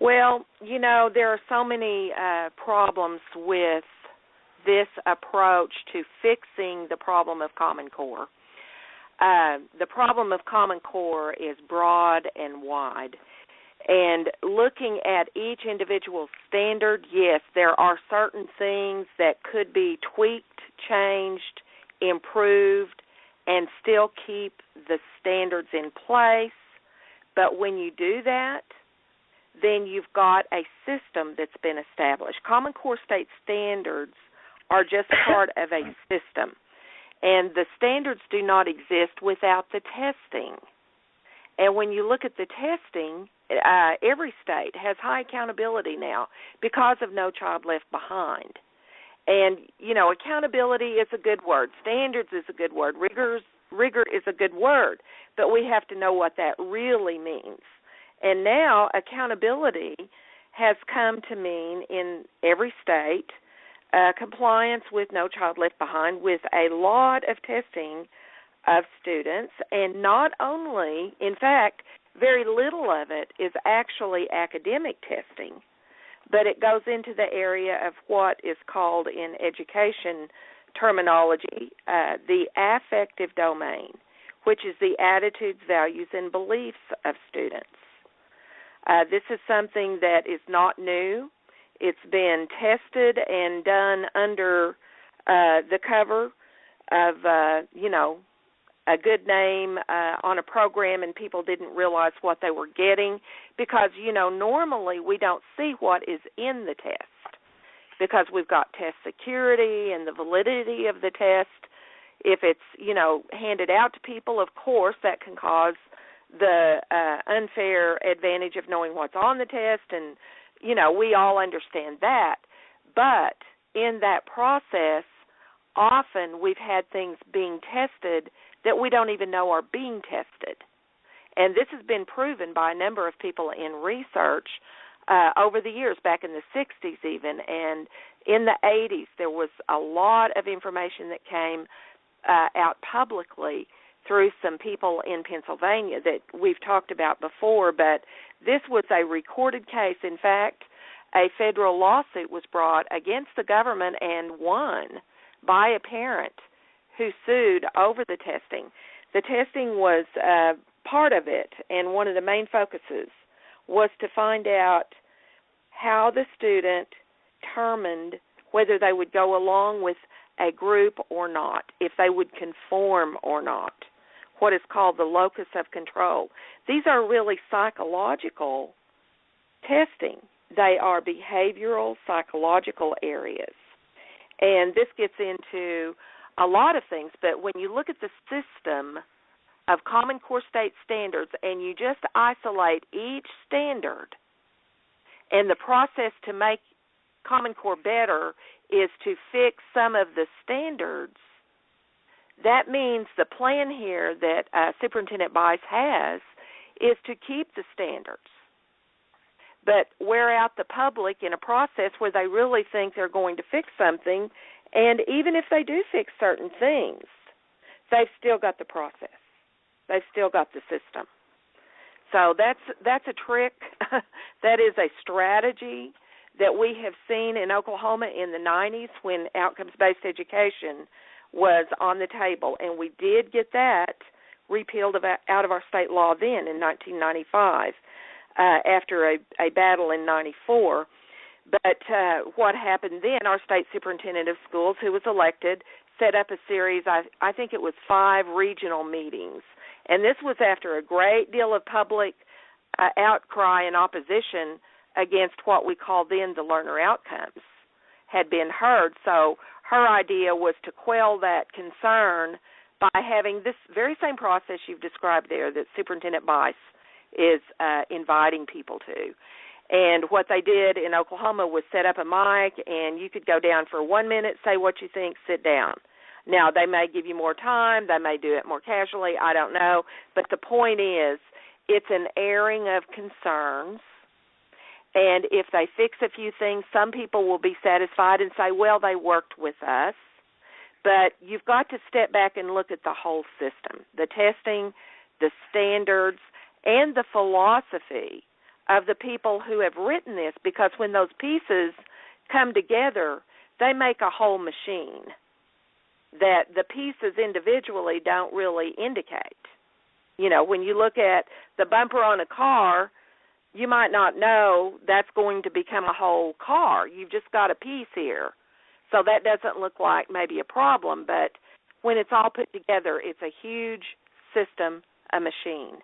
Well, there are so many problems with this approach to fixing the problem of Common Core. The problem of Common Core is broad and wide. And looking at each individual standard, yes, there are certain things that could be tweaked, changed, improved, and still keep the standards in place. But when you do that, then you've got a system that's been established. Common Core state standards are just part of a system. And the standards do not exist without the testing. And when you look at the testing, every state has high accountability now because of No Child Left Behind. And, accountability is a good word. Standards is a good word. Rigor is a good word. But we have to know what that really means. And now accountability has come to mean in every state compliance with No Child Left Behind with a lot of testing of students, and not only, in fact, very little of it is actually academic testing, but it goes into the area of what is called in education terminology the affective domain, which is the attitudes, values, and beliefs of students. This is something that is not new. It's been tested and done under the cover of, a good name on a program, and people didn't realize what they were getting because, normally we don't see what is in the test because we've got test security and the validity of the test. If it's, handed out to people, of course, that can cause the unfair advantage of knowing what's on the test, and, we all understand that. But in that process, often we've had things being tested that we don't even know are being tested. And this has been proven by a number of people in research over the years, back in the 60s even, and in the 80s there was a lot of information that came out publicly through some people in Pennsylvania that we've talked about before, but this was a recorded case. In fact, a federal lawsuit was brought against the government and won by a parent who sued over the testing. The testing was part of it, and one of the main focuses was to find out how the student determined whether they would go along with a group or not, if they would conform or not, what is called the locus of control. These are really psychological testing. They are behavioral, psychological areas. And this gets into a lot of things, but when you look at the system of Common Core state standards and you just isolate each standard, and the process to make Common Core better is to fix some of the standards, that means the plan here that Superintendent Bice has is to keep the standards, but wear out the public in a process where they really think they're going to fix something, and even if they do fix certain things, they've still got the process. They've still got the system. So that's a trick. That is a strategy that we have seen in Oklahoma in the 90s when outcomes-based education was on the table, and we did get that repealed out of our state law then in 1995 after a battle in 94. But what happened then, our state superintendent of schools, who was elected, set up a series, I think it was 5 regional meetings. And this was after a great deal of public outcry and opposition against what we call then the learner outcomes had been heard. So her idea was to quell that concern by having this very same process you've described there that Superintendent Bice is inviting people to. And what they did in Oklahoma was set up a mic, and you could go down for 1 minute, say what you think, sit down. Now, they may give you more time. They may do it more casually. I don't know. But the point is, it's an airing of concerns. And if they fix a few things, some people will be satisfied and say, well, they worked with us. But you've got to step back and look at the whole system, the testing, the standards, and the philosophy of the people who have written this, because when those pieces come together, they make a whole machine that the pieces individually don't really indicate. You know, when you look at the bumper on a car, you might not know that's going to become a whole car. You've just got a piece here. So that doesn't look like maybe a problem, but when it's all put together, it's a huge system, a machine.